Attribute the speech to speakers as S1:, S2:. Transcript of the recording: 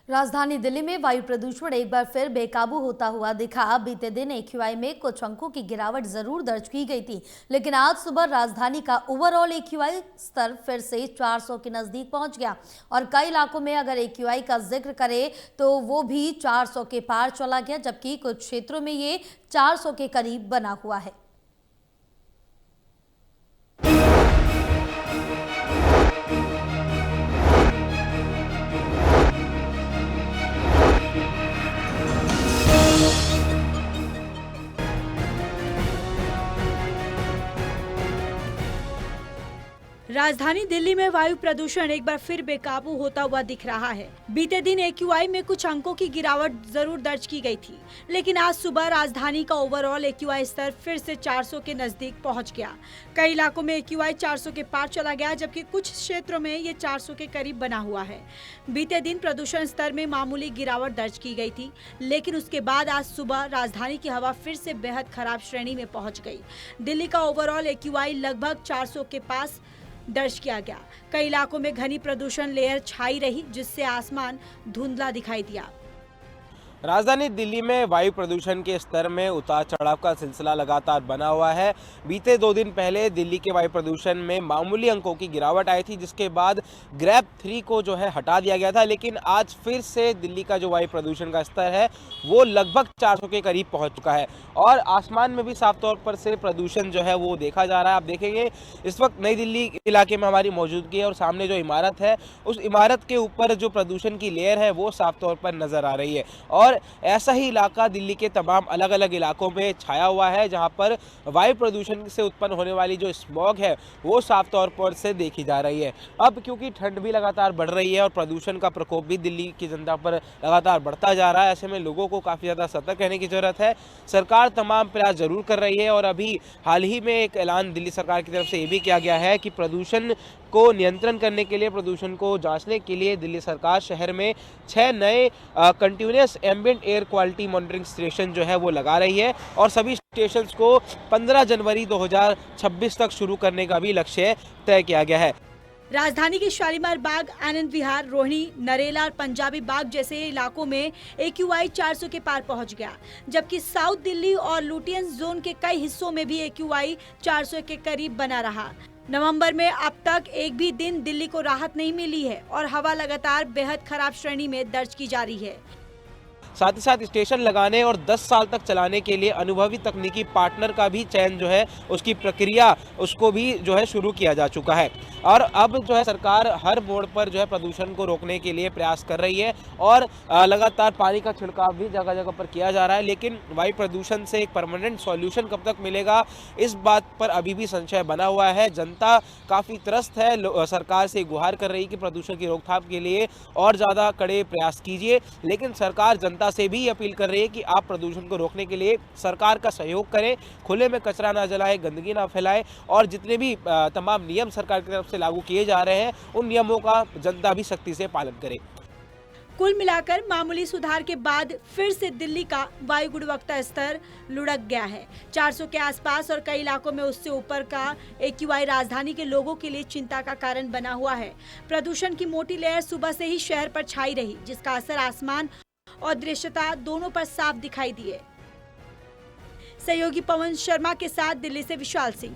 S1: राजधानी दिल्ली में वायु प्रदूषण एक बार फिर बेकाबू होता हुआ दिखा। बीते दिन एक्यूआई में कुछ अंकों की गिरावट जरूर दर्ज की गई थी, लेकिन आज सुबह राजधानी का ओवरऑल एक्यूआई स्तर फिर से 400 के नजदीक पहुंच गया और कई इलाकों में अगर एक्यूआई का जिक्र करें तो वो भी 400 के पार चला गया, जबकि कुछ क्षेत्रों में ये 400 के करीब बना हुआ है।
S2: राजधानी दिल्ली में वायु प्रदूषण एक बार फिर बेकाबू होता हुआ दिख रहा है। बीते दिन एक्यूआई में कुछ अंकों की गिरावट जरूर दर्ज की गई थी, लेकिन आज सुबह राजधानी का ओवरऑल एक्यूआई स्तर फिर से 400 के नजदीक पहुंच गया। कई इलाकों में एक्यूआई 400 के पार चला गया, जबकि कुछ क्षेत्रों में ये 400 के करीब बना हुआ है। बीते दिन प्रदूषण स्तर में मामूली गिरावट दर्ज की गई थी, लेकिन उसके बाद आज सुबह राजधानी की हवा फिर से बेहद खराब श्रेणी में पहुंच गई। दिल्ली का ओवरऑल एक्यूआई लगभग 400 के पास दर्ज किया गया। कई इलाकों में घनी प्रदूषण लेयर छाई रही, जिससे आसमान धुंधला दिखाई दिया।
S3: राजधानी दिल्ली में वायु प्रदूषण के स्तर में उतार चढ़ाव का सिलसिला लगातार बना हुआ है। बीते 2 दिन पहले दिल्ली के वायु प्रदूषण में मामूली अंकों की गिरावट आई थी, जिसके बाद ग्रेड 3 को जो है हटा दिया गया था, लेकिन आज फिर से दिल्ली का जो वायु प्रदूषण का स्तर है वो लगभग 400 के करीब पहुंच चुका है और आसमान में भी साफ तौर पर से प्रदूषण जो है वो देखा जा रहा है। आप देखेंगे इस वक्त नई दिल्ली इलाके में हमारी मौजूदगी है और सामने जो इमारत है उस इमारत के ऊपर जो प्रदूषण की लेयर है वो साफ तौर पर नजर आ रही है और ऐसा ही इलाका दिल्ली के तमाम अलग अलग इलाकों में छाया हुआ है, जहां पर वायु प्रदूषण से उत्पन्न होने वाली जो स्मॉग है वो साफ तौर पर से देखी जा रही है। अब क्योंकि ठंड भी लगातार बढ़ रही है और प्रदूषण का प्रकोप भी दिल्ली की जनता पर लगातार बढ़ता जा रहा है, ऐसे में लोगों को काफ़ी ज़्यादा सतर्क रहने की जरूरत है। सरकार तमाम प्रयास जरूर कर रही है और अभी हाल ही में एक ऐलान दिल्ली सरकार की तरफ से ये भी किया गया है कि प्रदूषण को नियंत्रण करने के लिए, प्रदूषण को जांचने के लिए दिल्ली सरकार शहर में 6 नए continuous ambient air quality monitoring station जो है वो लगा रही है और सभी स्टेशंस को 15 जनवरी 2026 तक शुरू करने का भी लक्ष्य तय किया गया है।
S2: राजधानी के शालीमार बाग, आनंद विहार, रोहिणी, नरेला और पंजाबी बाग जैसे इलाकों में एक्यूआई 400 के पार पहुंच गया, जबकि साउथ दिल्ली और लुटियंस जोन के कई हिस्सों में भी एक्यूआई 400 के करीब बना रहा। नवंबर में अब तक एक भी दिन दिल्ली को राहत नहीं मिली है और हवा लगातार बेहद खराब श्रेणी में दर्ज की जा रही है।
S3: साथ ही साथ स्टेशन लगाने और 10 साल तक चलाने के लिए अनुभवी तकनीकी पार्टनर का भी चयन जो है उसकी प्रक्रिया उसको भी जो है शुरू किया जा चुका है और अब जो है सरकार हर मोड़ पर जो है प्रदूषण को रोकने के लिए प्रयास कर रही है और लगातार पानी का छिड़काव भी जगह जगह पर किया जा रहा है। लेकिन वायु प्रदूषण से एक परमानेंट सॉल्यूशन कब तक मिलेगा, इस बात पर अभी भी संशय बना हुआ है। जनता काफ़ी त्रस्त है, सरकार से गुहार कर रही है कि प्रदूषण की रोकथाम के लिए और ज़्यादा कड़े प्रयास कीजिए, लेकिन सरकार जनता से भी अपील कर रही है कि आप प्रदूषण को रोकने के लिए सरकार का सहयोग करें, खुले में कचरा ना जलाएं, गंदगी ना फैलाएं और जितने भी तमाम नियम सरकार की तरफ से लागू किए जा रहे हैं उन नियमों का जनता भी सख्ती से पालन करे।
S2: कुल मिलाकर मामूली सुधार के बाद फिर से दिल्ली का वायु गुणवत्ता स्तर लुढ़क गया है। 400 के आसपास और कई इलाकों में उससे ऊपर का एक्यूआई राजधानी के लोगों के लिए चिंता का कारण बना हुआ है। प्रदूषण की मोटी लेयर सुबह से ही शहर पर छाई रही, जिसका असर आसमान और दृश्यता दोनों पर साफ दिखाई दिए। सहयोगी पवन शर्मा के साथ दिल्ली से विशाल सिंह।